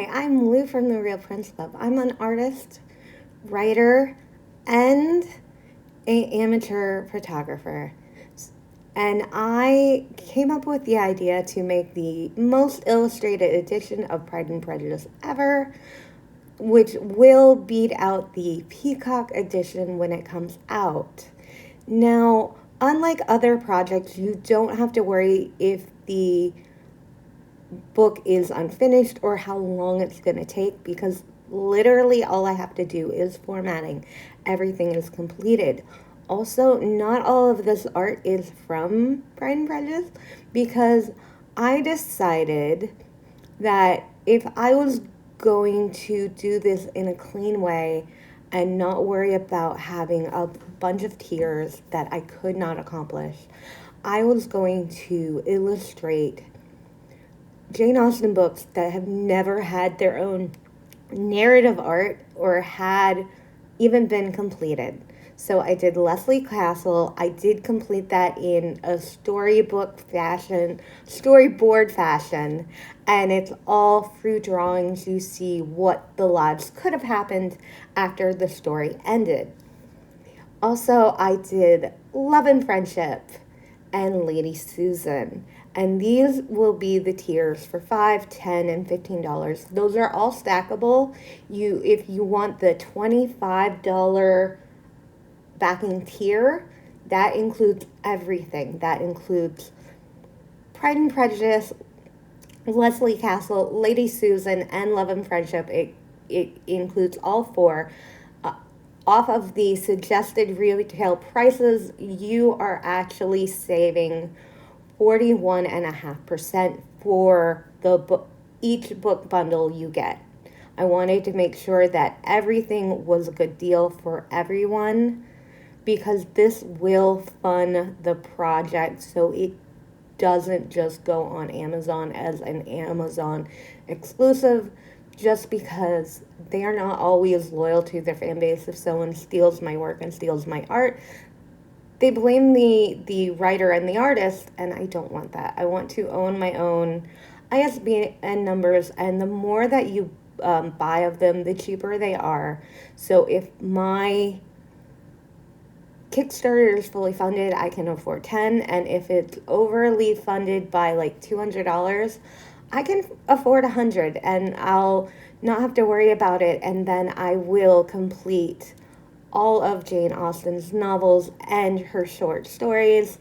Hi, I'm Lou from the Real Prince Club. I'm an artist, writer, and an amateur photographer. And I came up with the idea to make the most illustrated edition of Pride and Prejudice ever, which will beat out the Peacock edition when it comes out. Now, unlike other projects, you don't have to worry if the book is unfinished or how long it's going to take, because literally all I have to do is formatting. Everything is completed. Also, not all of this art is from Pride and Prejudice, because I decided that if I was going to do this in a clean way and not worry about having a bunch of tiers that I could not accomplish, I was going to illustrate Jane Austen books that have never had their own narrative art or had even been completed. So I did Leslie Castle. I did complete that in a storyboard fashion, and it's all through drawings. You see what the lives could have happened after the story ended. Also, I did Love and Friendship and Lady Susan. And these will be the tiers for $5, $10, and $15. Those are all stackable. If you want the $25 backing tier, that includes everything. That includes Pride and Prejudice, Leslie Castle, Lady Susan, and Love and Friendship. It includes all four. Off of the suggested retail prices, you are actually saving 41.5% for each book bundle you get. I wanted to make sure that everything was a good deal for everyone, because this will fund the project so it doesn't just go on Amazon as an Amazon exclusive, just because they are not always loyal to their fan base. If someone steals my work and steals my art, they blame the writer and the artist, and I don't want that. I want to own my own ISBN numbers, and the more that you buy of them, the cheaper they are. So if my Kickstarter is fully funded, I can afford 10, and if it's overly funded by like $200, I can afford 100, and I'll not have to worry about it, and then I will complete all of Jane Austen's novels and her short stories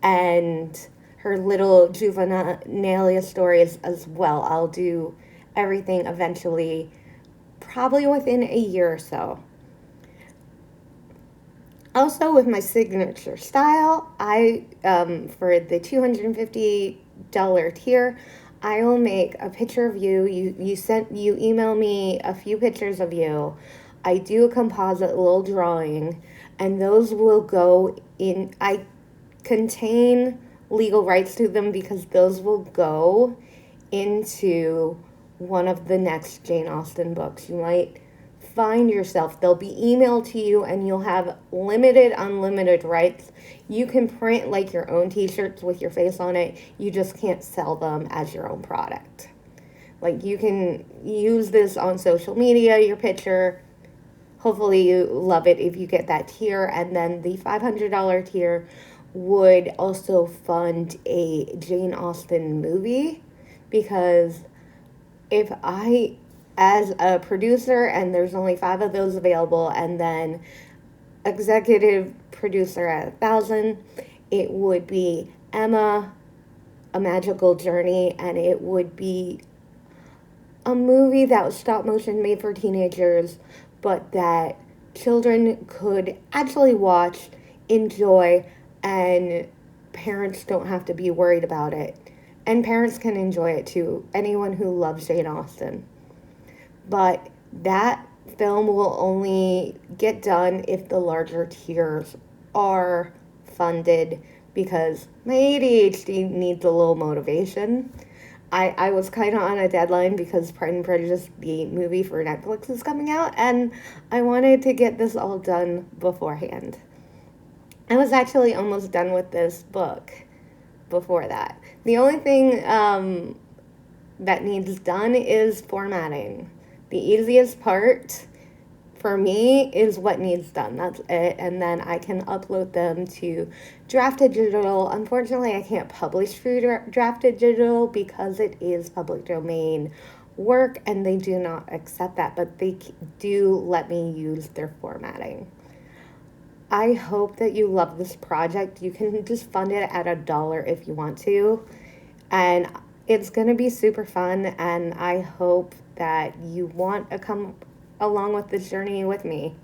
and her little juvenilia stories as well. I'll do everything eventually, probably within a year or so. Also, with my signature style, I for the $250 tier, I will make a picture of you. You email me a few pictures of you. I do a composite little drawing, and those will go in. I contain legal rights to them because those will go into one of the next Jane Austen books. You might find yourself, they'll be emailed to you, and you'll have unlimited rights. You can print like your own t-shirts with your face on it. You just can't sell them as your own product. Like, you can use this on social media, your picture. Hopefully you love it if you get that tier. And then the $500 tier would also fund a Jane Austen movie, because if I, as a producer, and there's only 5 of those available, and then executive producer at 1,000, it would be Emma, A Magical Journey, and it would be a movie that was stop motion, made for teenagers, but that children could actually watch, enjoy, and parents don't have to be worried about it. And parents can enjoy it too, anyone who loves Jane Austen. But that film will only get done if the larger tiers are funded, because my ADHD needs a little motivation. I was kind of on a deadline because Pride and Prejudice, the movie for Netflix, is coming out, and I wanted to get this all done beforehand. I was actually almost done with this book before that. The only thing that needs done is formatting. The easiest part for me is what needs done. That's it. And then I can upload them to Drafted Digital. Unfortunately, I can't publish through Drafted Digital because it is public domain work and they do not accept that, but they do let me use their formatting. I hope that you love this project. You can just fund it at $1 if you want to. And it's going to be super fun. And I hope that you want to come along with this journey with me.